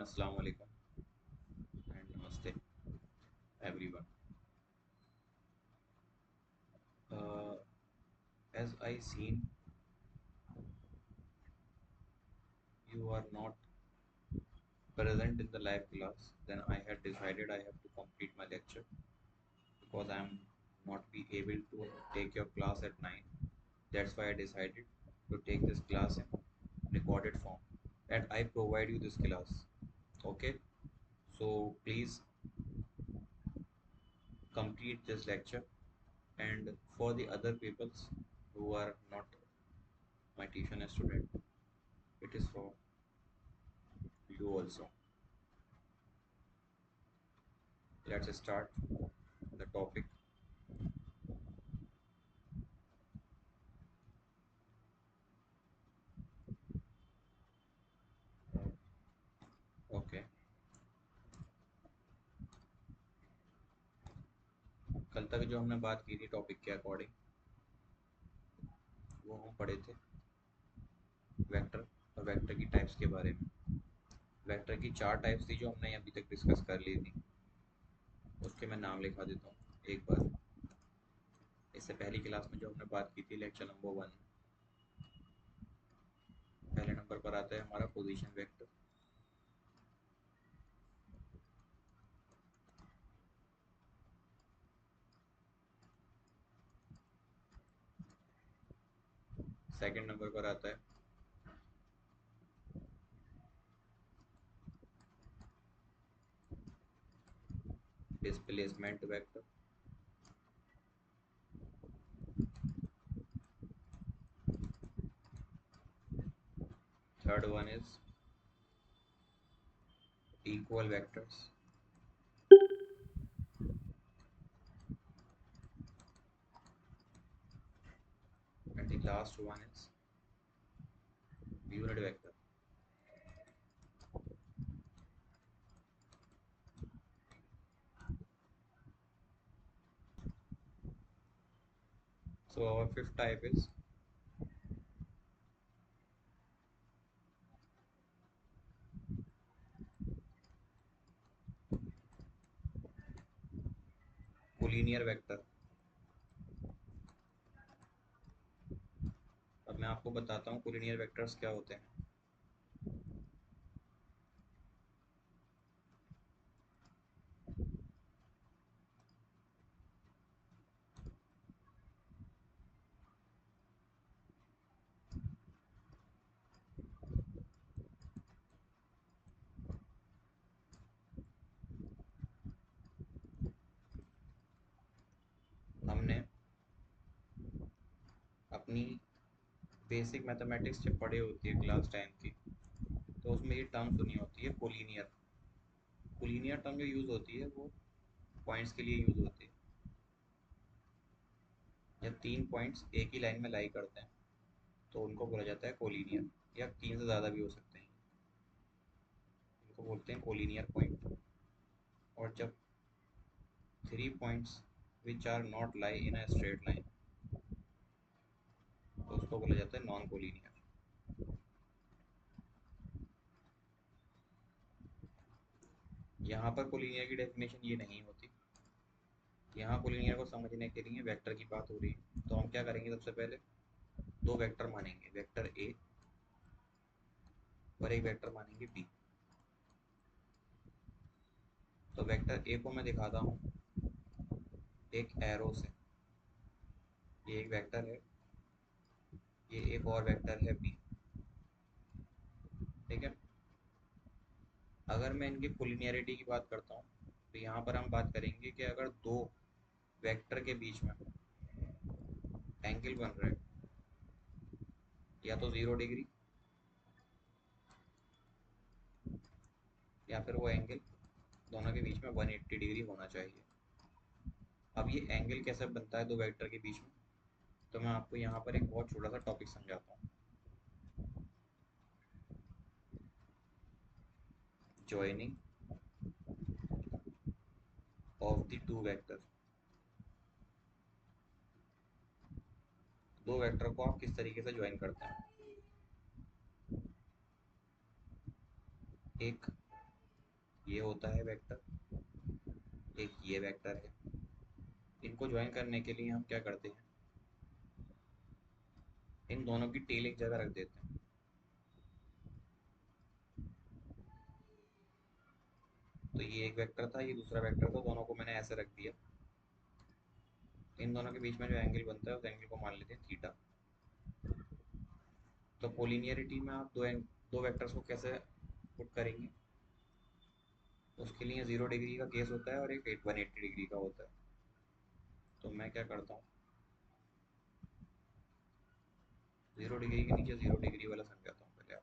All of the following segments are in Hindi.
Assalamu alaikum and namaste everyone. Uh, as I seen you are not present in the live class, then I had decided I have to complete my lecture because I am not be able to take your class at 9. That's why I decided to take this class in recorded form and I provide you this class. Okay, so please complete this lecture, and for the other peoples who are not my tuition student, it is for you also. Let's start the topic. Okay, कल तक जो हमने बात की थी टॉपिक के अकॉर्डिंग, वो हम पढ़े थे वेक्टर और वेक्टर की टाइप्स के बारे में। वेक्टर की चार टाइप्स थी जो हमने अभी तक डिस्कस कर ली थी। उसके मैं नाम लिखा देता हूँ एक बार। इससे पहली क्लास में जो हमने बात की थी लेक्चर नंबर 1, पहले नंबर पर आता है हमारा पोजीशन वेक्टर। सेकंड नंबर पर आता है displacement vector. Third one is equal vectors. And the last one is unit vector. So our fifth type is collinear vector. अब मैं आपको बताता हूँ कोलिनियर वेक्टर्स क्या होते हैं। हमने अपनी बेसिक मैथमेटिक्स जब पढ़ी होती है क्लास 10 की, तो उसमें ये टर्म सुनी होती है कोलिनियर। कोलिनियर टर्म जो यूज़ होती है वो पॉइंट्स के लिए यूज़ होती है। जब तीन पॉइंट्स एक ही लाइन में लाई करते हैं तो उनको बोला जाता है कोलिनियर, या तीन से ज़्यादा भी हो सकते हैं, इनको बोलते हैं कोलिनियर पॉइंट। और जब three points which are not lie in a straight line तो उसको बोला जाता है नॉन कोलिनियर। यहाँ पर कोलिनियर की डेफिनेशन ये नहीं होती। यहाँ कोलिनियर को समझने के लिए वेक्टर की बात हो रही है, तो हम क्या करेंगे, सबसे पहले दो वेक्टर मानेंगे, वेक्टर ए और एक वेक्टर मानेंगे बी। तो वेक्टर ए को मैं दिखाता हूँ एक एरो से। ये एक वेक्टर है, ये एक और वेक्टर है बी। ठीक है। अगर मैं इनकी कोलिनियरिटी की बात करता हूँ तो यहाँ पर हम बात करेंगे कि अगर दो वेक्टर के बीच में एंगल बन रहा है, या तो 0 डिग्री या फिर वो एंगल दोनों के बीच में 180 डिग्री होना चाहिए। अब ये एंगल कैसे बनता है दो वेक्टर के बीच में, तो मैं आपको यहाँ पर एक बहुत छोटा सा टॉपिक समझाता हूँ। Joining of the two vector. दो वेक्टर को आप किस तरीके से ज्वाइन करते हैं। एक ये होता है वेक्टर, एक ये वेक्टर है। इनको ज्वाइन करने के लिए हम क्या करते हैं, इन दोनों की टेल एक जगह रख देते हैं। तो ये एक वेक्टर था, ये दूसरा वेक्टर था, दोनों को मैंने ऐसे रख दिया। इन दोनों के बीच में जो एंगल बनता है उस एंगल को मान लेते हैं थीटा। तो कोलिनियरिटी में आप दो वेक्टर्स को कैसे पुट करेंगे, उसके लिए 0 डिग्री का केस होता है और एक 180 डिग्री का होता है। तो मैं क्या करता हूँ, 0 डिग्री के नीचे 0 डिग्री वाला समझाता हूँ पहले आप।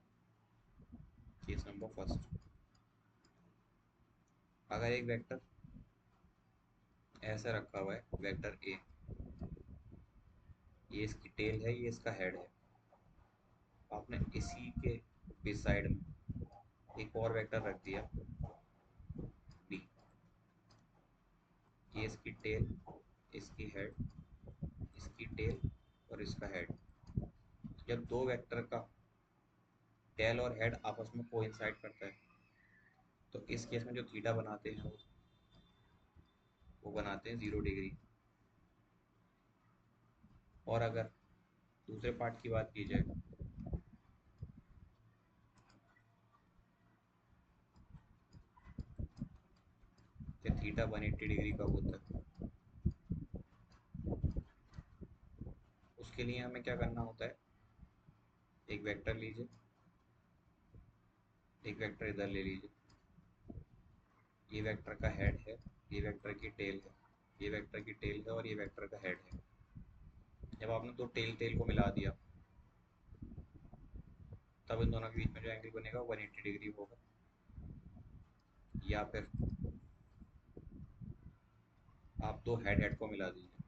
केस नंबर फर्स्ट, अगर एक वेक्टर ऐसा रखा हुआ है, वेक्टर ए, ये इसकी टेल है, ये इसका हेड है। आपने इसी के बीच साइड में एक और वेक्टर रख दिया बी, ये इसकी टेल, इसकी हेड, इसकी टेल और इसका हेड। जब दो वेक्टर का टेल और हेड आपस में कोइंसाइड करता है, तो इस केस में जो थीटा बनाते हैं वो बनाते हैं 0 डिग्री। और अगर दूसरे पार्ट की बात की जाए, कि थीटा 180 डिग्री का होता है, उसके लिए हमें क्या करना होता है, एक वेक्टर लीजिए, एक वेक्टर इधर ले लीजिए, ये वेक्टर का हेड है, ये वेक्टर की टेल है, ये वेक्टर की टेल है और ये वेक्टर का हेड है। जब आपने दो टेल टेल को मिला दिया, तब इन दोनों के बीच में जो एंगल बनेगा 180 डिग्री होगा। या फिर आप दो हेड हेड को मिला दीजिए,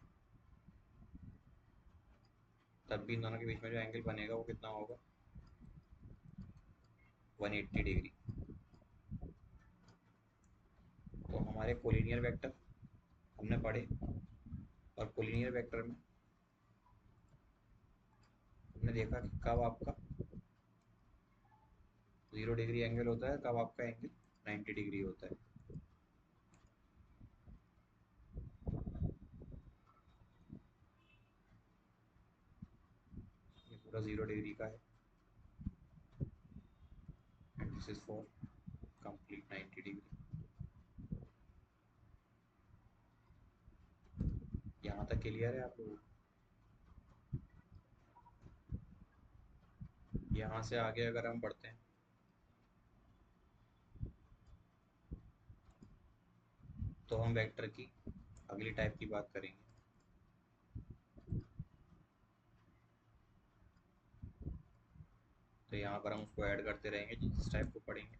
तब भी इन दोनों के बीच में जो एंगल बनेगा वो कितना होगा, 180 डिग्री। तो हमारे कोलिनियर वेक्टर हमने पढ़े, और कोलिनियर वेक्टर में हमने देखा कि कब आपका 0 डिग्री एंगल होता है, कब आपका एंगल 90 डिग्री होता है। ये पूरा 0 डिग्री का है, and this is for complete 90 degree. यहाँ तक क्लियर है आप लोगों को? यहाँ से आगे अगर हम बढ़ते हैं, तो हम वेक्टर की अगली टाइप की बात करेंगे। तो यहाँ पर हम उसको ऐड करते रहेंगे जिस टाइप को पढ़ेंगे।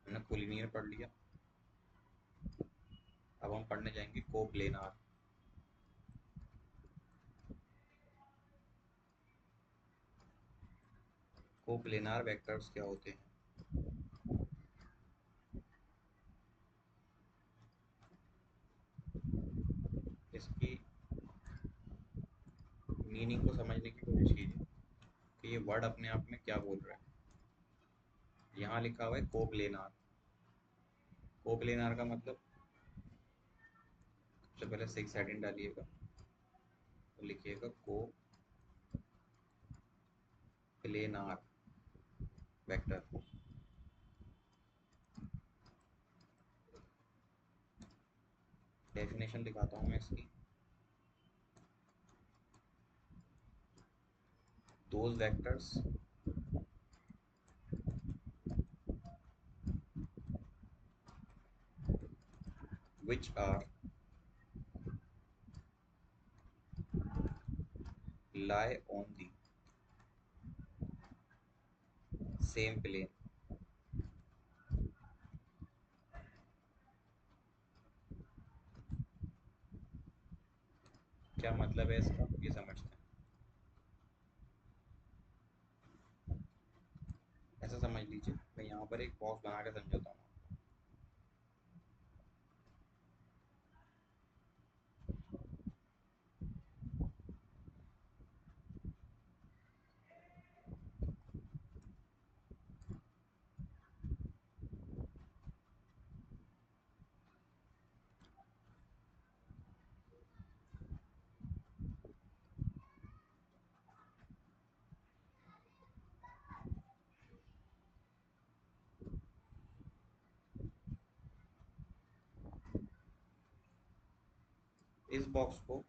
हमने कोलिनियर पढ़ लिया, अब हम पढ़ने जाएंगे कोप्लेनार। कोप्लेनार वेक्टर्स क्या होते हैं, इसकी मीनिंग को समझने की कोशिश कीजिए कि ये वर्ड अपने आप में क्या बोल रहा है। यहाँ लिखा हुआ है कोप्लेनार। कोप्लेनार का मतलब, सबसे पहले 6 हेडिंग डालिएगा, तो लिखिएगा कोप्लेनार वेक्टर। डेफिनेशन दिखाता हूँ मैं इसकी। Those vectors which are lie on the same plane। क्या मतलब है इसका, ये समझते हैं। ऐसा समझ लीजिए, मैं यहाँ पर एक बॉक्स बना के समझाता हूँ। इस बॉक्स को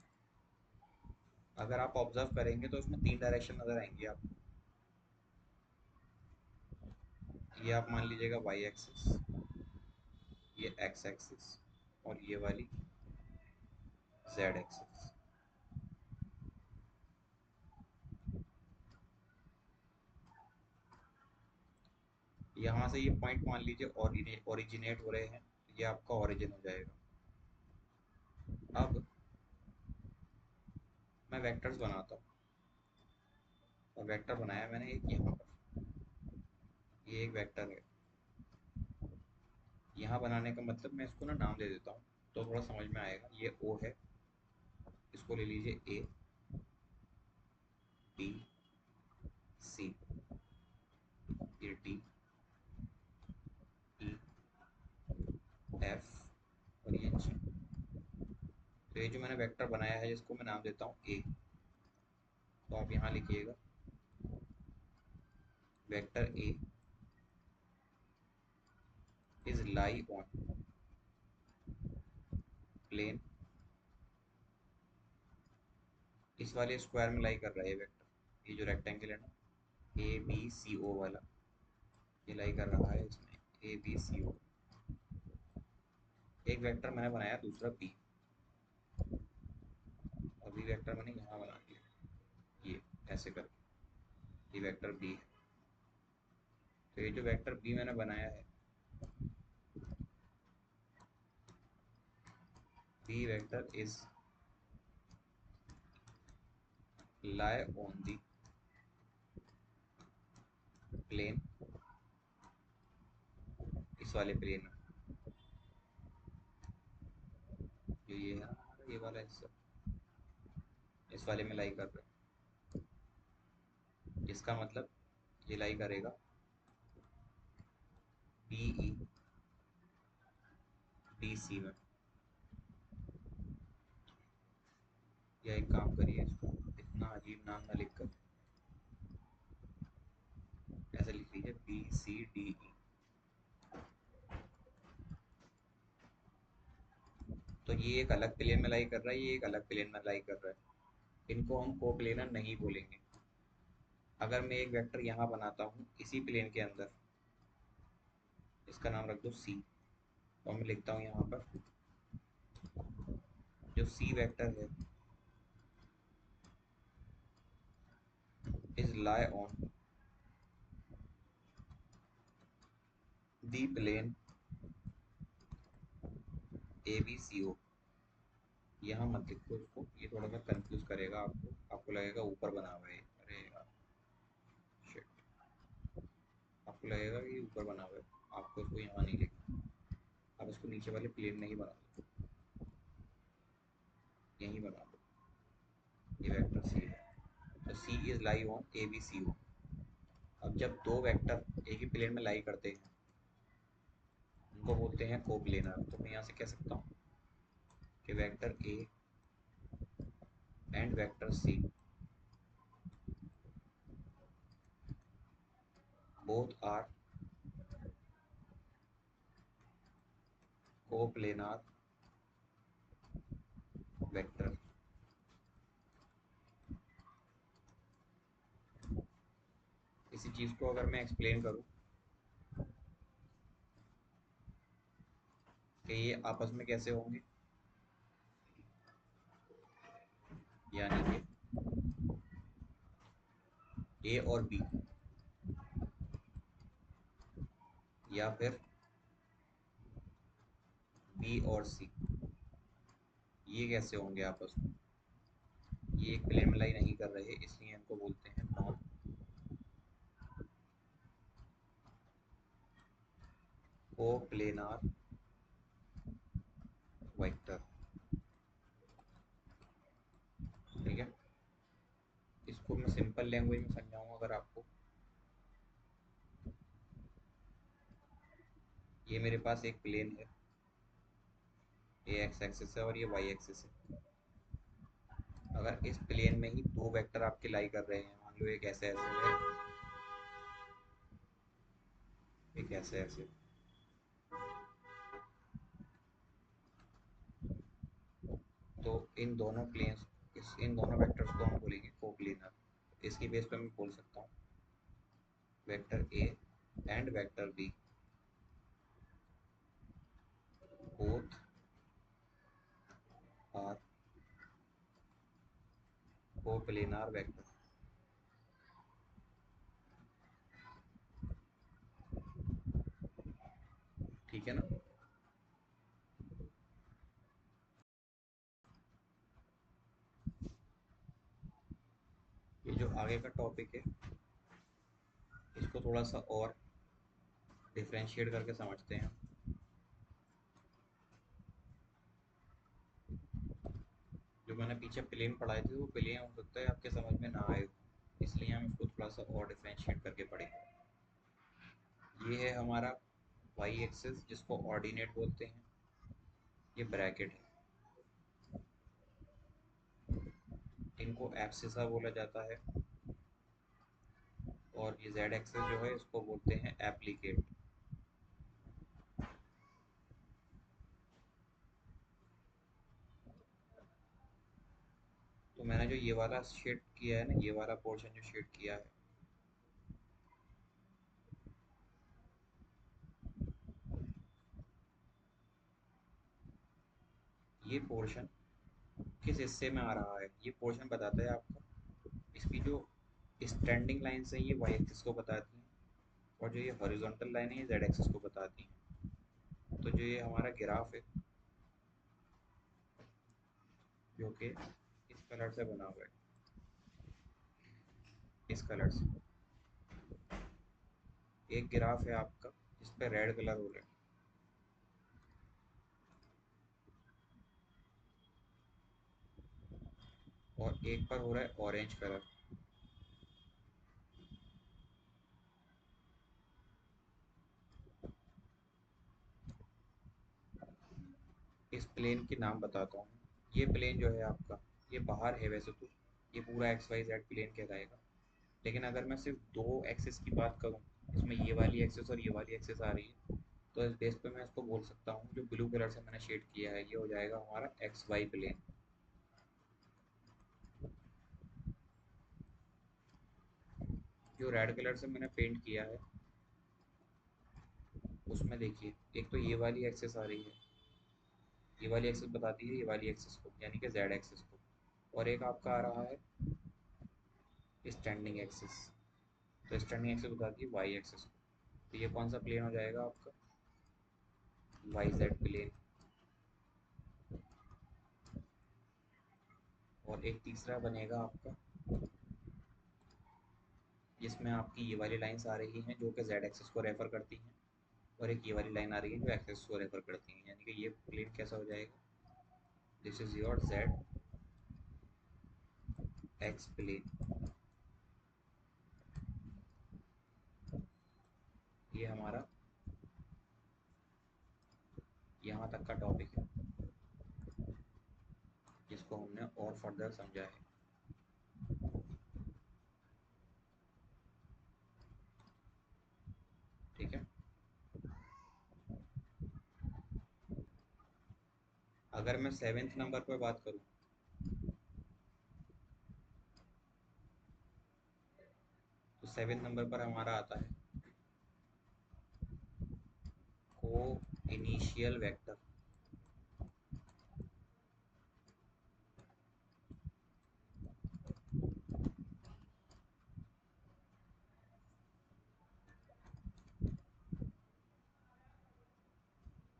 अगर आप ऑब्जर्व करेंगे तो उसमें 3 डायरेक्शन नजर आएंगी आपको। ये आप मान लीजिएगा वाई एक्सिस, ये एक्स एक्सिस, और ये वाली जेड एक्सिस। यहाँ से ये पॉइंट मान लीजिए ओरिजिनेट हो रहे हैं, ये आपका ओरिजिन हो जाएगा। अब मैं वेक्टर्स बनाता हूँ, और वेक्टर बनाया मैंने एक यहाँ पर, ये एक वेक्टर है। यहाँ बनाने का मतलब मैं इसको ना नाम दे देता हूँ तो थोड़ा समझ में आएगा। ये ओ है, इसको ले लीजिए ए, बी, सी, ये डी, ई, एफ, और ये जी। तो ये जो मैंने वेक्टर बनाया है जिसको मैं नाम देता हूँ ए, तो आप यहाँ लिखिएगा vector A is lie on plane, इस वाले स्क्वायर में लाई कर रहा है ये वेक्टर, ये जो रेक्टेंगल है ना ए बी सी ओ वाला, ये लाई कर रहा है इसमें ए बी सी ओ। एक वेक्टर मैंने बनाया दूसरा बी, अभी वेक्टर मैंने यहाँ बना दिया, ये ऐसे करके ये वेक्टर बी है। तो ये जो वेक्टर बी मैंने बनाया है, B vector is lie on the plane, इस वाले प्लेन में, जो ये है ना हमारा ये वाला हिस्सा, इस वाले में लाई कर रहा है। इसका मतलब ये लाई करेगा बी ई डी सी में। या एक काम करिए, इसको इतना अजीब नाम ना लिखकर ऐसे लिख लीजिए बी सी डी ई। तो ये एक अलग प्लेन में लाई कर रहा है, ये एक अलग प्लेन में लाई कर रहा है। इनको हम को प्लेनर नहीं बोलेंगे। अगर मैं एक वेक्टर यहाँ बनाता हूँ इसी प्लेन के अंदर, इसका नाम रख दो सी, तो मैं लिखता हूँ यहाँ पर जो सी वेक्टर है is lie on the plane A B C O. यहाँ मत लिखो इसको, ये थोड़ा सा कंफ्यूज करेगा आपको, आपको लगेगा ऊपर बना हुआ है। अरे यार शिट, आपको लगेगा कि ऊपर बना हुआ है, आपको इसको यहाँ नहीं लिखना। आप इसको नीचे वाले प्लेन में ही बना दो, यहीं बना दो, ये वेक्टर सी है। तो C is lie on A B C O. अब जब दो वेक्टर एक ही प्लेन में लाई करते हैं उनको बोलते हैं कोप्लेनर। तो मैं यहाँ से कह सकता हूँ कि vector A and vector C both are coplanar vector. इसी चीज़ को अगर मैं एक्सप्लेन करूँ कि ये आपस में कैसे होंगे, यानी कि ए और बी, या फिर बी और सी, ये कैसे होंगे आपस में। ये एक प्लेन में लाई नहीं कर रहे, इसलिए इनको बोलते हैं नॉन कोप्लेनर वेक्टर। ठीक है, इसको मैं सिंपल लैंग्वेज में समझाऊंगा अगर आपको। ये मेरे पास एक प्लेन है, ये एक्स एक्सिस है और ये वाई एक्सिस है। अगर इस प्लेन में ही दो वेक्टर आपके लाई कर रहे हैं, मान लो एक ऐसे ऐसे है, एक ऐसे ऐसे, तो इन दोनों प्लेन्स इन दोनों वेक्टर्स को हम बोलेंगे कोप्लेनर। इसकी बेस पे मैं बोल सकता हूँ vector A and vector B both are coplanar vector. ठीक है ना। ये जो आगे का टॉपिक है इसको थोड़ा सा और डिफ्रेंशिएट करके समझते हैं। जो मैंने पीछे प्लेन पढ़ाए थे वो प्लेन हो सकता है आपके समझ में ना आए, इसलिए हम इसको थोड़ा सा और डिफ्रेंशिएट करके पढ़ेंगे। ये है हमारा वाई एक्सिस जिसको ऑर्डिनेट बोलते हैं, ये ब्रैकेट है। इनको एब्सिसा बोला जाता है और ये जेड एक्सिस जो है इसको बोलते हैं एप्लीकेट। तो मैंने जो ये वाला शेड किया है ना, ये वाला पोर्शन जो शेड किया है, ये पोर्शन किस हिस्से में आ रहा है ये पोर्शन बताता है आपका। इसकी जो स्टैंडिंग लाइन है ये वाई एक्सिस को बताती है और जो ये हॉरिजॉन्टल लाइन है ये जेड एक्सिस को बताती है। तो जो ये हमारा ग्राफ है जो कि इस कलर से बना हुआ है, इस कलर से एक ग्राफ है आपका जिस पे रेड कलर हो रहा है और एक पर हो रहा है ऑरेंज कलर। इस प्लेन के नाम बताता हूँ। ये प्लेन जो है आपका ये बाहर है वैसे तो, ये पूरा एक्स वाई जेड प्लेन कहलाएगा। लेकिन अगर मैं सिर्फ दो एक्सिस की बात करूँ, इसमें ये वाली एक्सिस और ये वाली एक्सिस आ रही है, तो इस बेस पे मैं इसको बोल सकता हूँ जो ब्लू कलर से मैंने शेड किया है ये हो जाएगा हमारा एक्स वाई प्लेन। जो रेड कलर से मैंने पेंट किया है उसमें देखिए एक तो ये वाली एक्सिस आ रही है, ये वाली एक्सिस बताती है ये वाली एक्सिस को यानी कि जेड एक्सिस को, और एक आपका आ रहा है स्टैंडिंग एक्सिस, तो स्टैंडिंग एक्सिस बताती है वाई एक्सिस को। तो ये कौन सा प्लेन हो जाएगा आपका वाई जेड प्लेन। और एक तीसरा बनेगा आपका जिसमें आपकी ये वाली लाइंस आ रही हैं जो कि जेड एक्सिस को रेफर करती हैं और एक ये वाली लाइन आ रही है जो एक्सिस को रेफर करती हैं, यानी कि ये प्लेन कैसा हो जाएगा, this is your Z X plane. ये हमारा यहाँ तक का टॉपिक है जिसको हमने और फर्दर समझा है। ठीक है। अगर मैं सेवेंथ नंबर पर बात करूँ तो सेवेंथ नंबर पर हमारा आता है को इनिशियल वेक्टर।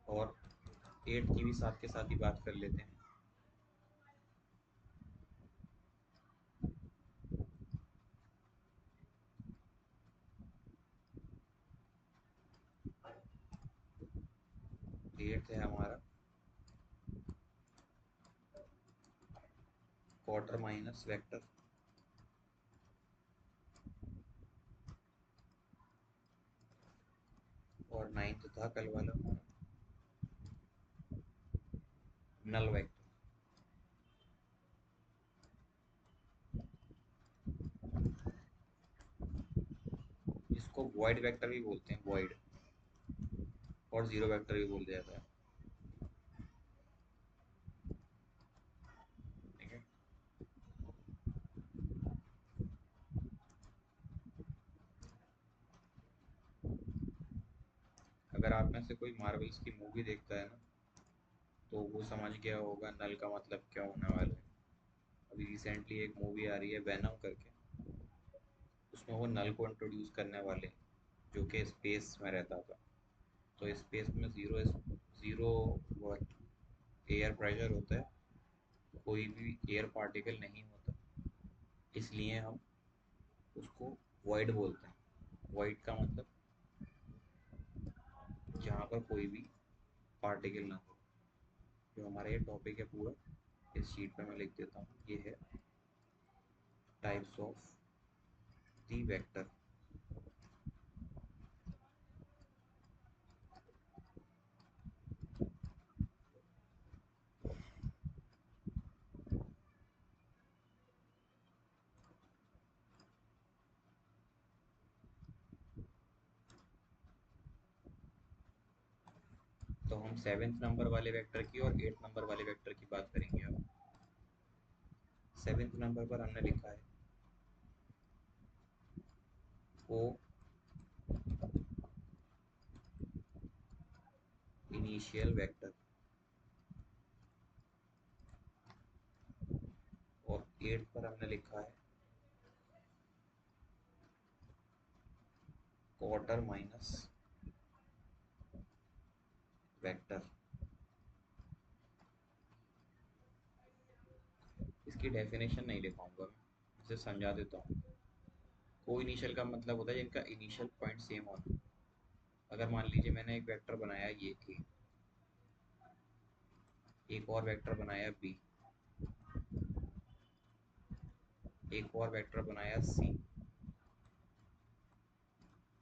और एट की भी साथ के साथ ही बात कर लेते हैं। एट है हमारा क्वार्टर माइनस वेक्टर। और नाइन्थ था कल वाला हमारा नल वेक्टर, इसको वॉइड वेक्टर भी बोलते हैं, वॉइड, और जीरो वेक्टर भी बोल दिया जाता है। में से कोई मार्वल्स की मूवी देखता है ना, तो वो समझ गया होगा नल का मतलब क्या होने वाला है। अभी रिसेंटली एक मूवी आ रही है वेनम करके, उसमें वो नल को इंट्रोड्यूस करने वाले हैं, जो कि स्पेस में रहता था। तो स्पेस में ज़ीरो वो एयर प्रेशर होता है, कोई भी एयर पार्टिकल नहीं होता, इसलिए हम उसको वॉइड बोलते हैं। वॉइड का मतलब जहाँ पर कोई भी पार्टिकल ना हो। जो हमारा ये टॉपिक है पूरा, इस शीट पे मैं लिख देता हूँ, ये है टाइप्स ऑफ दी वेक्टर। तो हम सेवेंथ नंबर वाले वेक्टर की और एट्थ नंबर वाले वेक्टर की बात करेंगे अब। सेवेंथ नंबर पर हमने लिखा है को इनिशियल वेक्टर, और एट्थ पर हमने लिखा है क्वार्टर माइनस वेक्टर। इसकी डेफिनेशन नहीं लिखाऊंगा मैं, इसे समझा देता हूँ। को इनिशियल का मतलब होता है जिनका इनिशियल पॉइंट सेम होना। अगर मान लीजिए मैंने एक वेक्टर बनाया ये ए, एक और वेक्टर बनाया बी, एक और वेक्टर बनाया सी,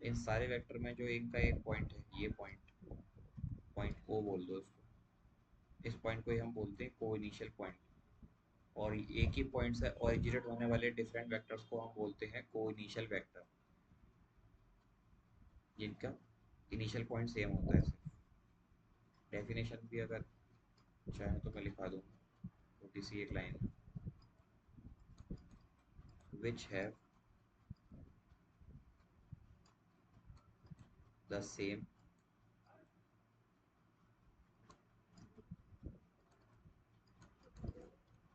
इन सारे वेक्टर में जो इनका एक पॉइंट है, ये पॉइंट, पॉइंट ओ बोल दो इसको, इस पॉइंट को ही हम बोलते हैं को इनिशियल पॉइंट। और एक ही पॉइंट से ओरिजिनेट होने वाले डिफरेंट वेक्टर्स को हम बोलते हैं को इनिशियल वेक्टर, जिनका इनिशियल पॉइंट सेम होता है सिर्फ। डेफिनेशन भी अगर चाहे तो मैं लिखा दूंगा, छोटी सी एक line, which have the same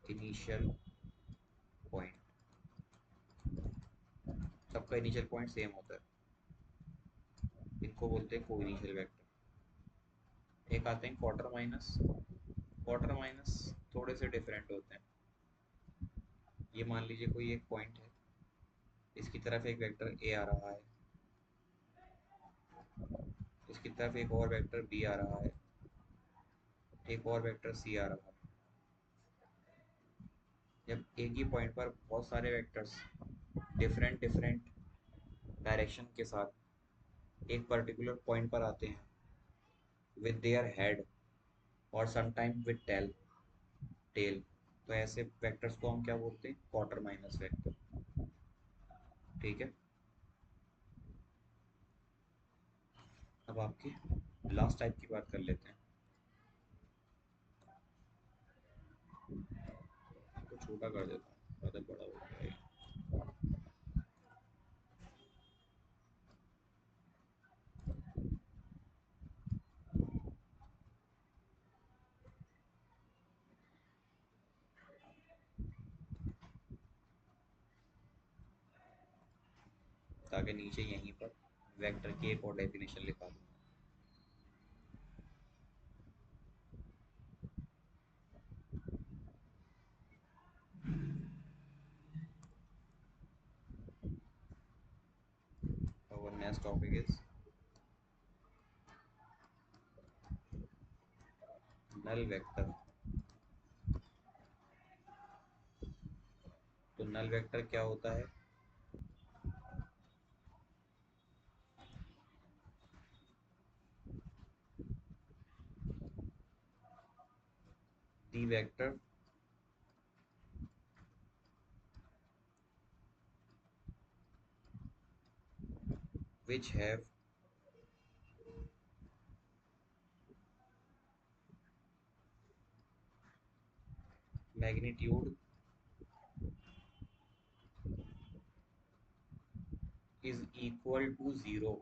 initial point. सबका इनिशियल पॉइंट सेम होता है, इनको बोलते हैं को इनिशियल वेक्टर। एक आते हैं क्वार्टर माइनस। क्वार्टर माइनस थोड़े से डिफरेंट होते हैं। ये मान लीजिए कोई एक पॉइंट है, इसकी तरफ एक वेक्टर ए आ रहा है, इसकी तरफ एक और वेक्टर बी आ रहा है, एक और वेक्टर सी आ रहा है। जब एक ही पॉइंट पर बहुत सारे वेक्टर्स डिफरेंट डिफरेंट डायरेक्शन के साथ एक पर्टिकुलर पॉइंट पर आते हैं विद देयर हेड और समटाइम विद टेल, तो ऐसे वेक्टर्स को हम क्या बोलते हैं, क्वार्टर माइनस वेक्टर। ठीक है। अब आपकी लास्ट टाइप की बात कर लेते हैं। इसको छोटा कर देता हूँ, ज़्यादा बड़ा हो गया है, ताकि नीचे यहीं पर वेक्टर की एक और डेफिनेशन लिखा दूँ। और next topic is null vector. तो नल वेक्टर क्या होता है? The vector which have magnitude is equal to 0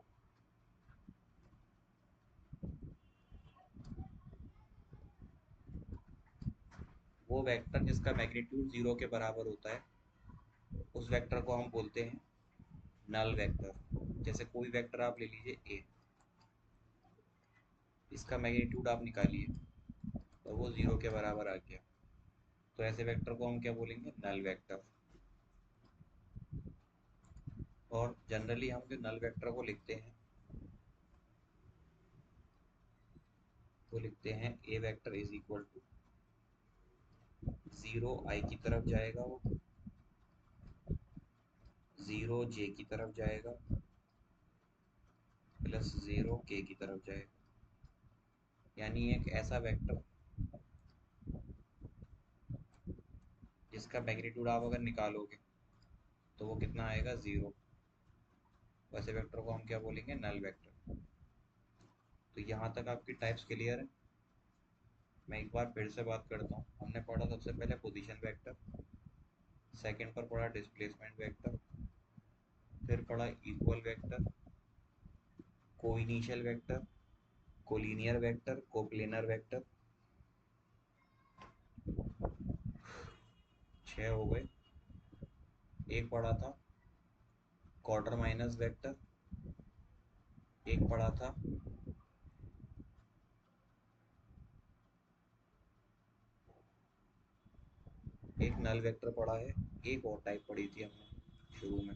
वो वेक्टर जिसका मैग्नीट्यूड 0 के बराबर होता है उस वेक्टर को हम बोलते हैं नल वेक्टर। जैसे कोई वेक्टर आप ले लीजिए ए, इसका मैग्नीट्यूड आप निकालिए और वो 0 के बराबर आ गया, तो ऐसे वेक्टर को हम क्या बोलेंगे? Null vector. और जनरली हम जो नल वेक्टर को लिखते हैं वो लिखते हैं ए वेक्टर इज इक्वल टू 0 आई की तरफ जाएगा, वो 0 जे की तरफ जाएगा, प्लस 0 के की तरफ जाएगा। यानी एक ऐसा वेक्टर जिसका मैग्नीट्यूड आप अगर निकालोगे तो वो कितना आएगा? 0। वैसे वेक्टर को हम क्या बोलेंगे? Null vector. तो यहाँ तक आपकी टाइप्स क्लियर है। मैं एक बार फिर से बात करता हूँ। हमने पढ़ा सबसे पहले पोजीशन वेक्टर, सेकंड पर पढ़ा डिस्प्लेसमेंट वेक्टर, फिर पढ़ा equal vector, coinitial vector, collinear vector, coplanar vector. 6 हो गए। एक पढ़ा था क्वार्टर माइनस वेक्टर, एक पढ़ा था एक नल वेक्टर पढ़ा है, एक और टाइप पढ़ी थी हमने शुरू में,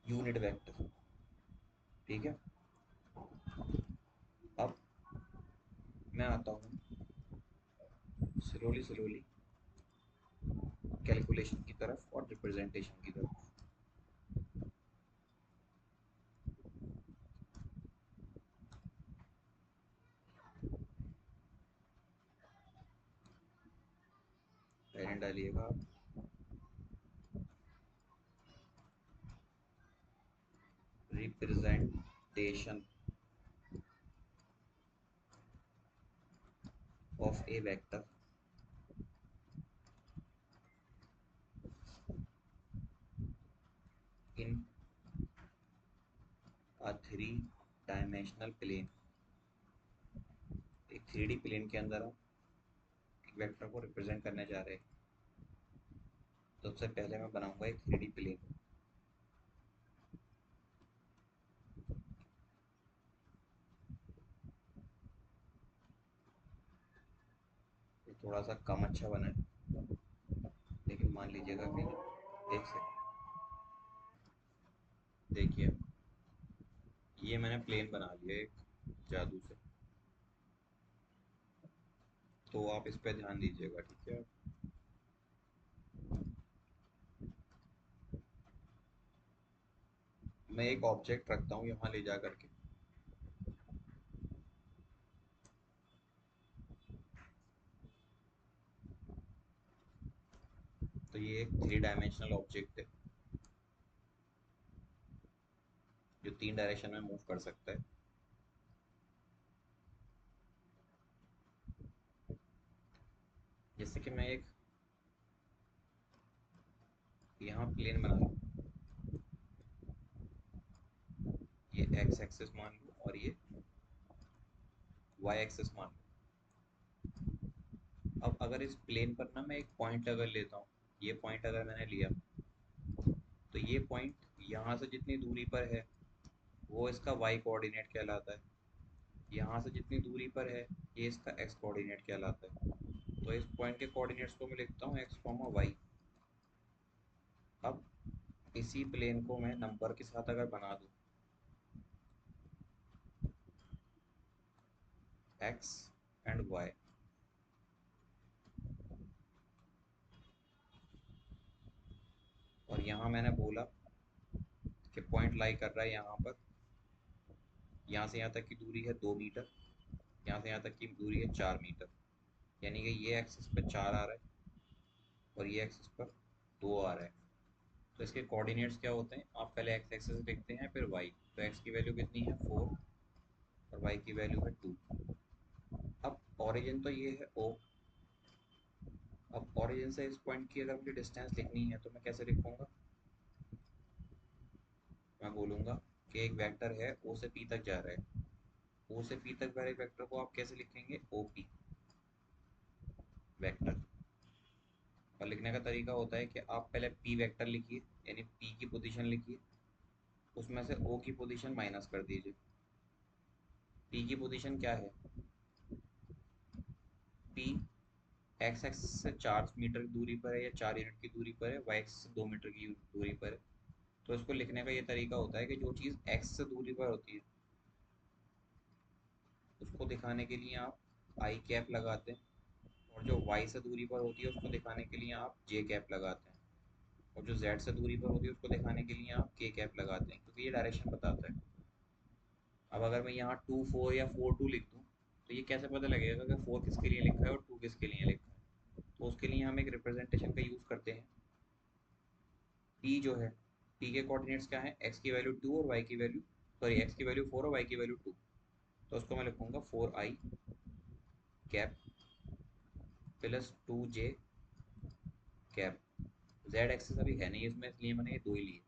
यूनिट वेक्टर। ठीक है। अब मैं आता हूँ स्लोली स्लोली कैलकुलेशन की तरफ और रिप्रेजेंटेशन की तरफ। पेन डालिएगा आप। Representation of a vector in a three dimensional plane. एक 3D प्लेन के अंदर हम एक वेक्टर को रिप्रेजेंट करने जा रहे हैं। सबसे पहले मैं बनाऊंगा एक 3D प्लेन। ये थोड़ा सा कम अच्छा बना है, लेकिन मान लीजिएगा कि एक सेकंड देखिए, ये मैंने प्लेन बना लिया एक जादू से। तो आप इस पे ध्यान दीजिएगा, ठीक है। मैं एक ऑब्जेक्ट रखता हूँ यहाँ ले जा करके। तो ये एक 3 डायमेंशनल ऑब्जेक्ट है जो 3 डायरेक्शन में मूव कर सकता है। जैसे कि मैं एक यहाँ प्लेन बना लूँ, ये एक्स एक्सिस मान लूँ और ये वाई एक्सिस मान लूँ। अब अगर इस प्लेन पर ना मैं एक पॉइंट अगर लेता हूँ, ये पॉइंट अगर मैंने लिया तो ये पॉइंट यहाँ से जितनी दूरी पर है वो इसका वाई कोऑर्डिनेट कहलाता है। यहाँ से जितनी दूरी पर है ये इसका एक्स कोऑर्डिनेट कहलाता है। तो इस पॉइंट के कोऑर्डिनेट्स को मैं लिखता हूँ एक्स कॉमा वाई। अब इसी प्लेन को मैं नंबर के साथ अगर बना दूँ, एक्स एंड वाई, और यहाँ मैंने बोला कि पॉइंट लाई कर रहा है यहाँ पर, यहाँ से यहाँ तक की दूरी है 2 मीटर, यहाँ से यहाँ तक की दूरी है 4 मीटर। यानी कि ये एक्सिस पर 4 आ रहा है और ये एक्सिस पर 2 आ रहा है। तो इसके कोऑर्डिनेट्स क्या होते हैं? आप पहले एक्स एक्सिस लिखते हैं फिर वाई। तो एक्स की वैल्यू कितनी है? 4, और वाई की वैल्यू है 2। अब ओरिजिन तो ये है ओ। अब ओरिजिन से इस पॉइंट की अगर मुझे डिस्टेंस लिखनी है तो मैं कैसे लिखूंगा? मैं बोलूँगा कि एक वेक्टर है ओ से पी तक जा रहा है। ओ से पी तक वाले वेक्टर को आप कैसे लिखेंगे, ओ पी वेक्टर। और लिखने का तरीका होता है कि आप पहले पी वेक्टर लिखिए, यानी पी की पोजीशन लिखिए, उसमें से ओ की पोजीशन माइनस कर दीजिए। पी की पोजीशन क्या है, पी एक्स एक्सिस से 4 मीटर की दूरी पर है या 4 यूनिट की दूरी पर है, वाई एक्सिस से 2 मीटर की दूरी पर है। तो इसको लिखने का ये तरीका होता है कि जो चीज़ एक्स से दूरी पर होती है उसको दिखाने के लिए आप आई कैप लगाते हैं, और जो वाई से दूरी पर होती है उसको दिखाने के लिए आप जे कैप लगाते हैं, और जो जेड से दूरी पर होती है उसको दिखाने के लिए आप के कैप लगाते हैं, क्योंकि ये डायरेक्शन बताता है। अब अगर मैं यहाँ 2 4 या 4 2 लिख दूँ तो ये कैसे पता लगेगा कि 4 किसके लिए लिखा है और 2 किसके लिए लिखा है। तो उसके लिए हम एक रिप्रेजेंटेशन का यूज़ करते हैं। पी जो है, पी के कोऑर्डिनेट्स क्या है, एक्स की वैल्यू 2 और वाई की वैल्यू, सॉरी एक्स की वैल्यू 4 और वाई की वैल्यू 2। तो उसको मैं लिखूंगा 4i cap plus 2j cap. Z axis अभी है नहीं इसमें, इसलिए मैंने ये दो ही लिए।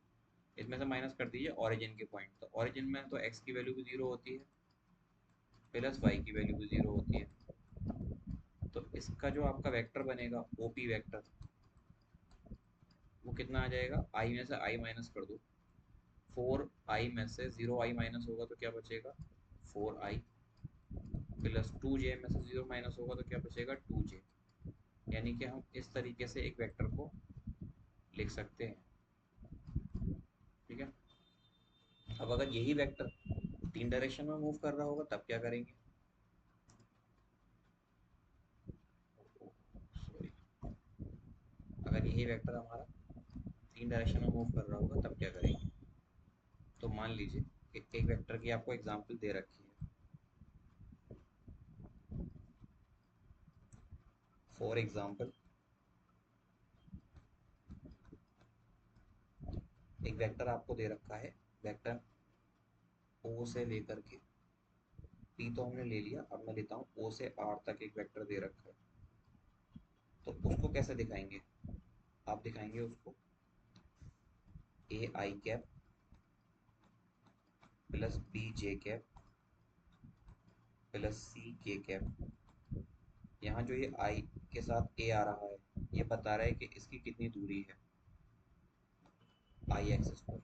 इसमें से माइनस कर दीजिए ओरिजिन के पॉइंट, तो ओरिजिन में तो एक्स की वैल्यू भी 0 होती है प्लस वाई की वैल्यू भी 0 होती है। तो इसका जो आपका वेक्टर बनेगा ओपी वेक्टर, वो कितना आ जाएगा, आई में से आई माइनस कर दो, 4i में से 0i माइनस होगा तो क्या बचेगा, 4i प्लस 2j में से 0 माइनस होगा तो क्या बचेगा, 2j। यानी कि हम इस तरीके से एक वेक्टर को लिख सकते हैं। ठीक है। अब अगर यही वेक्टर 3 डायरेक्शन में मूव कर रहा होगा तब क्या करेंगे, सॉरी, अगर यही वेक्टर हमारा 3 डायरेक्शन में मूव कर रहा होगा तब क्या करेंगे। तो मान लीजिए एक वेक्टर की आपको एग्जांपल दे रखी है। फॉर एग्जांपल एक वेक्टर आपको दे रखा है, वेक्टर ओ से लेकर के पी तो हमने ले लिया, अब मैं लेता हूँ ओ से आर तक एक वेक्टर दे रखा है। तो उसको कैसे दिखाएंगे, आप दिखाएंगे उसको A I cap plus B J cap plus C K cap. यहाँ जो ये आई के साथ ए आ रहा है ये बता रहा है कि इसकी कितनी दूरी है आई एक्सिस पर।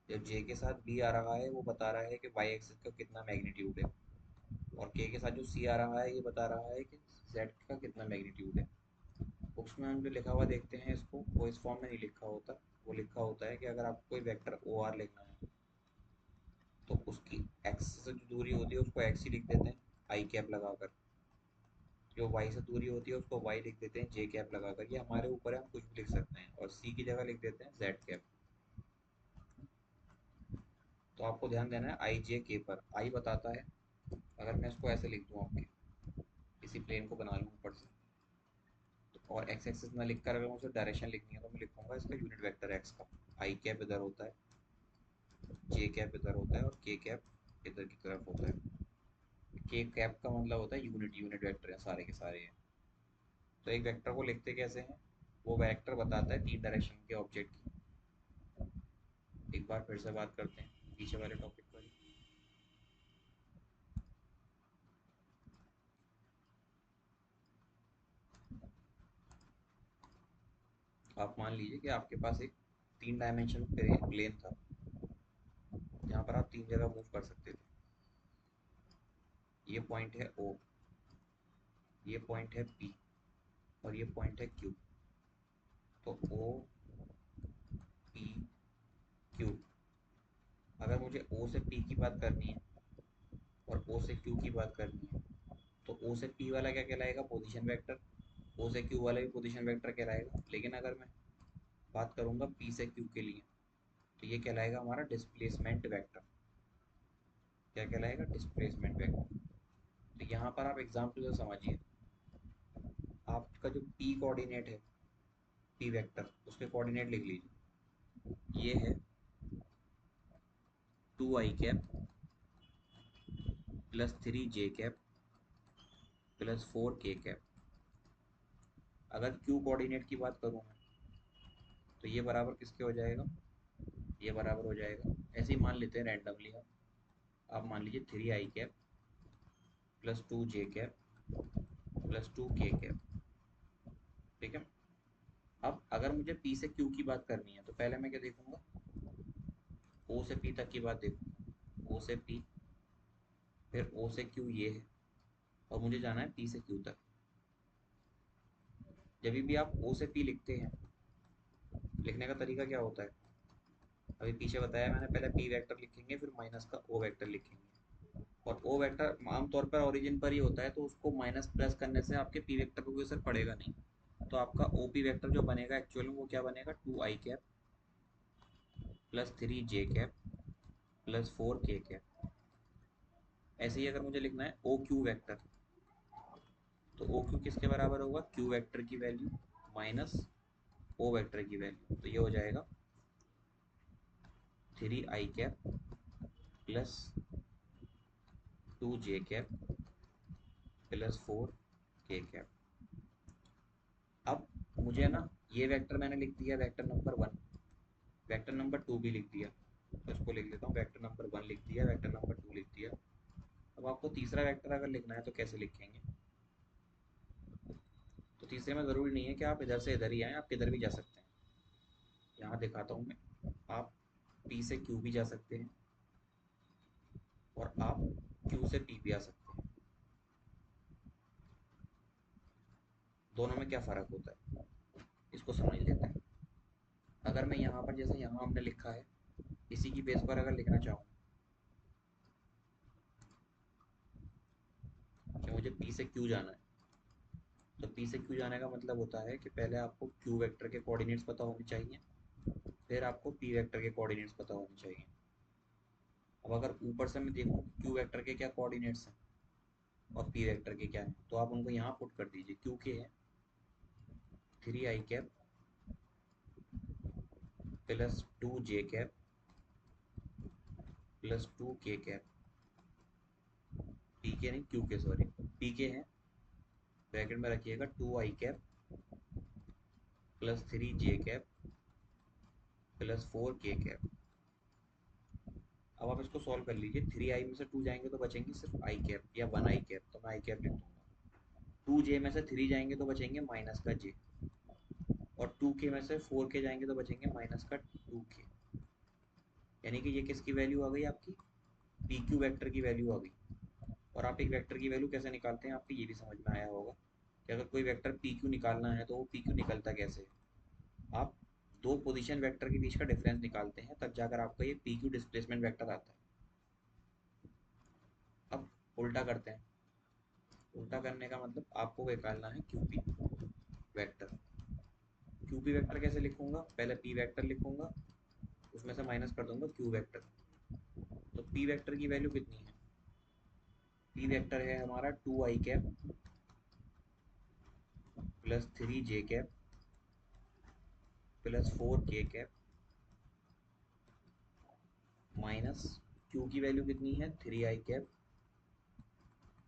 जब जे के साथ बी आ रहा है वो बता रहा है कि वाई एक्सिस का कितना मैग्नीट्यूड है, और के साथ जो सी आ रहा है ये बता रहा है कि जेड का कितना मैग्नीट्यूड है। बुक्स में हम जो लिखा हुआ देखते हैं इसको, वो इस फॉर्म में नहीं लिखा होता। वो लिखा होता है कि अगर आपको कोई वेक्टर ओ आर लिखना है तो उसकी एक्स से जो दूरी होती है उसको एक्स ही लिख देते हैं आई कैप लगाकर, जो वाई से दूरी होती है उसको वाई लिख देते हैं जे कैप लगाकर। ये हमारे ऊपर है, हम कुछ भी लिख सकते हैं, और सी की जगह लिख देते हैं जेड कैप। तो आपको ध्यान देना है आई जे के पर, आई बताता है। अगर मैं इसको ऐसे लिख दूँ, आपके इसी प्लेन को बना लूँ ऊपर से, तो और एक्स एक्सिस में लिख कर अगर मुझे डायरेक्शन लिखनी है तो मैं लिखूंगा इसका यूनिट वेक्टर एक्स का, आई कैप इधर होता है, जे कैप इधर होता है, और के कैप इधर की तरफ होता है। के कैप का मतलब होता है यूनिट, यूनिट वेक्टर है सारे के सारे हैं। तो एक वेक्टर को लिखते कैसे हैं, वो वेक्टर बताता है 3 डायरेक्शन के ऑब्जेक्ट की। एक बार फिर से बात करते हैं पीछे वाले टॉपिक पर ही। आप मान लीजिए कि आपके पास एक 3 डायमेंशन प्लेन था जहाँ पर आप 3 जगह मूव कर सकते थे। ये पॉइंट है ओ, ये पॉइंट है पी, और ये पॉइंट है क्यू। तो ओ पी क्यू, अगर मुझे ओ से पी की बात करनी है और ओ से क्यू की बात करनी है तो ओ से पी वाला क्या कहलाएगा, पोजीशन वेक्टर। ओ से क्यू वाला भी पोजीशन वेक्टर कहलाएगा। लेकिन अगर मैं बात करूंगा पी से क्यू के लिए तो ये कहलाएगा हमारा डिस्प्लेसमेंट वेक्टर। क्या कहलाएगा, डिस्प्लेसमेंट वेक्टर। तो यहाँ पर आप एग्जाम्पल से समझिए, आपका जो पी कोऑर्डिनेट है, पी वेक्टर, उसके कोऑर्डिनेट लिख लीजिए। ये है 2i cap plus 3j cap plus 4k cap. अगर क्यू कोऑर्डिनेट की बात करूँ मैं तो ये बराबर किसके हो जाएगा, ये बराबर हो जाएगा, ऐसे ही मान लेते हैं रैंडमली हम, आप मान लीजिए 3i cap plus 2j cap plus 2k cap, ठीक है। अब अगर मुझे पी से क्यू की बात करनी है तो पहले मैं क्या देखूंगा, ओ से पी तक की बात देखूंगा। ओ से पी, फिर ओ से क्यू ये है, और मुझे जाना है पी से क्यू तक। जब भी आप ओ से पी लिखते हैं, लिखने का तरीका क्या होता है, अभी पीछे बताया मैंने, पहले पी वेक्टर लिखेंगे फिर माइनस का ओ वेक्टर लिखेंगे। और ओ वेक्टर आमतौर पर ओरिजिन पर ही होता है, तो उसको माइनस प्लस करने से आपके पी वेक्टर को कोई असर पड़ेगा नहीं। तो आपका ओ पी वेक्टर जो बनेगा एक्चुअल में वो क्या बनेगा, 2i cap plus 3j cap plus 4k cap. ऐसे ही अगर मुझे लिखना है ओ क्यू वेक्टर, तो ओ क्यू किसके बराबर होगा, क्यू वेक्टर की वैल्यू माइनस ओ वेक्टर की वैल्यू, तो ये हो जाएगा 3i cap plus 2j cap plus 4k cap. अब मुझे ना ये वेक्टर मैंने लिख दिया वेक्टर नंबर 1, वेक्टर नंबर 2 भी लिख दिया, तो इसको लिख लेता हूँ, वेक्टर नंबर 1 लिख दिया, वेक्टर नंबर 2 लिख दिया। अब आपको तीसरा वेक्टर अगर लिखना है तो कैसे लिखेंगे, तो तीसरे में ज़रूरी नहीं है कि आप इधर से इधर ही आएँ, आप किधर भी जा सकते हैं। यहाँ दिखाता हूँ मैं, आप पी से क्यू भी जा सकते हैं और आप क्यू से पी भी आ सकते हैं। दोनों में क्या फ़र्क होता है इसको समझ लेते हैं। अगर मैं यहाँ पर, जैसे यहाँ हमने लिखा है, इसी की बेस पर अगर लिखना चाहूँ कि मुझे पी से क्यू जाना है, तो पी से क्यू जाने का मतलब होता है कि पहले आपको क्यू वेक्टर के कोऑर्डिनेट्स पता होने चाहिए, फिर आपको पी वेक्टर के कोऑर्डिनेट्स पता होने चाहिए। अब अगर ऊपर से मैं देखूँ क्यू वेक्टर के क्या कोऑर्डिनेट्स हैं और पी वेक्टर के क्या हैं, तो आप उनको यहाँ पुट कर दीजिए। क्यू के है 3i cap plus 2j cap plus 2k cap. P के नहीं, क्यू के, सॉरी, पी के हैं, ब्रैकेट में रखिएगा 2i cap plus 3j cap plus 4k cap. अब आप इसको सॉल्व कर लीजिए, 3i में से 2 जाएंगे तो बचेंगे सिर्फ आई कैप या 1i कैप, तो मैं आई कैप लिख दूंगा। 2j में से 3 जाएंगे तो बचेंगे माइनस का j, और 2k में से 4k जाएंगे तो बचेंगे माइनस का 2k। यानी कि ये किसकी वैल्यू आ गई, आपकी पी क्यू वेक्टर की वैल्यू आ गई। और आप एक वेक्टर की वैल्यू कैसे निकालते हैं, आपको ये भी समझ में आया होगा कि अगर कोई वेक्टर पी क्यू निकालना है तो वो पी क्यू निकलता कैसे है। आप दो पोजीशन वेक्टर के बीच का डिफरेंस निकालते हैं, तब जाकर आपका ये पी क्यू डिस्प्लेसमेंट वेक्टर आता है। अब उल्टा करते हैं, उल्टा करने का मतलब आपको निकालना है क्यूपी वेक्टर। क्यूपी वेक्टर कैसे लिखूंगा, पहले पी वेक्टर लिखूंगा, उसमें से माइनस कर दूंगा क्यू वेक्टर। तो पी वेक्टर की वैल्यू कितनी है, पी वेक्टर है हमारा 2i cap plus 3j cap plus 4k cap minus Q की वैल्यू कितनी है 3i cap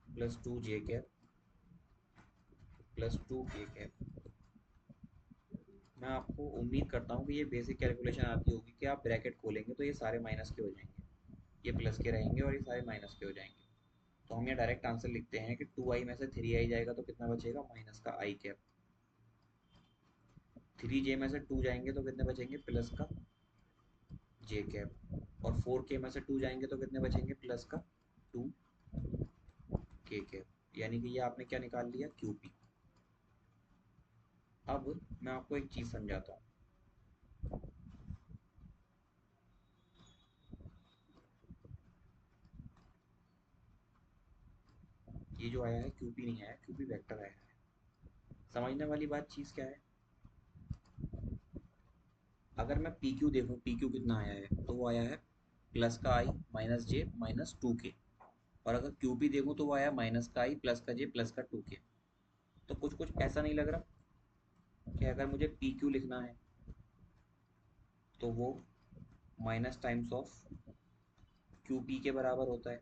plus 2j cap plus 2k cap. मैं आपको उम्मीद करता हूँ कि ये बेसिक कैलकुलेशन आती होगी कि आप ब्रैकेट खोलेंगे तो ये सारे माइनस के हो जाएंगे, ये प्लस के रहेंगे और ये सारे माइनस के हो जाएंगे। तो हम ये डायरेक्ट आंसर लिखते हैं कि 2i में से 3i जाएगा तो कितना बचेगा, माइनस का आई कैप। 3j में से 2 जाएंगे तो कितने बचेंगे, प्लस का जे कैप। और 4k में से 2 जाएंगे तो कितने बचेंगे, प्लस का 2k कैप। यानी कि ये आपने क्या निकाल लिया, क्यूपी। अब मैं आपको एक चीज़ समझाता हूँ। ये जो आया है क्यूपी नहीं आया, क्यूपी वेक्टर आया है। समझने वाली बात चीज़ क्या है, अगर मैं पी क्यू देखूँ, पी क्यू कितना आया है, तो वो आया है प्लस का आई माइनस जे माइनस 2k। और अगर क्यू पी देखूँ तो वो आया माइनस का आई प्लस का जे प्लस का 2k। तो कुछ कुछ ऐसा नहीं लग रहा कि अगर मुझे पी क्यू लिखना है तो वो minus times of Q P के बराबर होता है।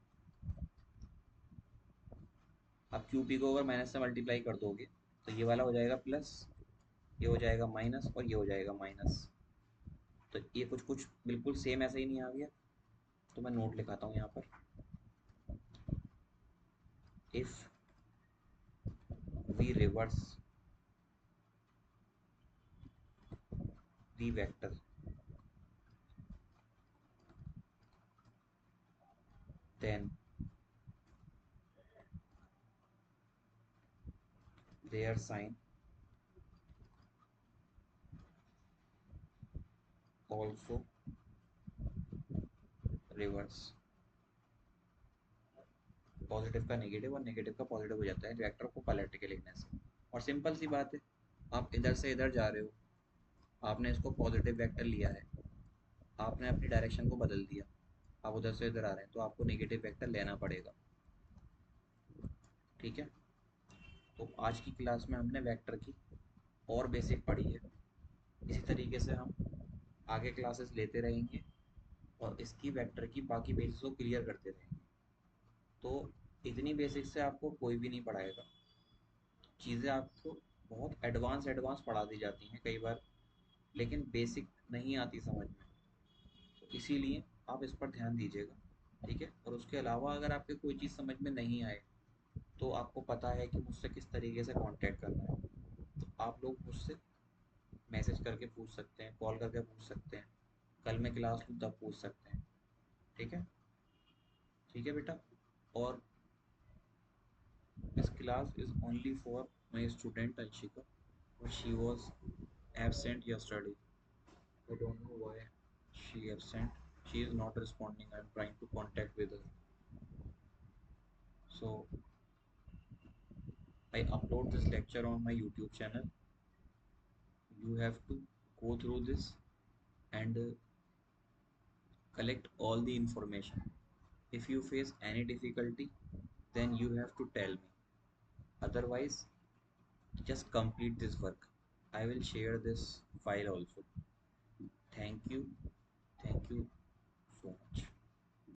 अब क्यू पी को अगर माइनस से मल्टीप्लाई कर दोगे तो ये वाला हो जाएगा प्लस, ये हो जाएगा माइनस और ये हो जाएगा माइनस। तो ये कुछ कुछ बिल्कुल सेम ऐसा ही नहीं आ गया, तो मैं नोट लिखाता हूँ यहाँ पर। if we reverse the vector, then their sign also reverse। Positive का नेगेटिव और नेगेटिव का पॉजिटिव हो जाता है वेक्टर को पलट के लिखने से। और सिंपल सी बात है, आप इधर से इधर जा रहे हो, आपने इसको पॉजिटिव वेक्टर लिया है, आपने अपनी डायरेक्शन को बदल दिया, आप उधर से इधर आ रहे हैं, तो आपको नेगेटिव वेक्टर लेना पड़ेगा। ठीक है, तो आज की क्लास में हमने वेक्टर की और बेसिक पढ़ी है। इसी तरीके से हम आगे क्लासेस लेते रहेंगे और इसकी वेक्टर की बाकी बेसिक्स को क्लियर करते रहेंगे। तो इतनी बेसिक से आपको कोई भी नहीं पढ़ाएगा, चीज़ें आपको बहुत एडवांस एडवांस पढ़ा दी जाती हैं कई बार, लेकिन बेसिक नहीं आती समझ में। तो इसीलिए आप इस पर ध्यान दीजिएगा। ठीक है, और उसके अलावा अगर आपके कोई चीज़ समझ में नहीं आए तो आपको पता है कि मुझसे किस तरीके से कांटेक्ट करना है, तो आप लोग मुझसे मैसेज करके पूछ सकते हैं, कॉल करके पूछ सकते हैं, कल मैं क्लास लूँ तब पूछ सकते हैं। ठीक है, ठीक है बेटा। और this class is only for my student Anshika, but she was absent yesterday. I don't know why she absent. She is not responding. I'm trying to contact with her. So I upload this lecture on my YouTube channel. You have to go through this and collect all the information. If you face any difficulty, then you have to tell me. Otherwise, just complete this work. I will share this file also. Thank you. Thank you.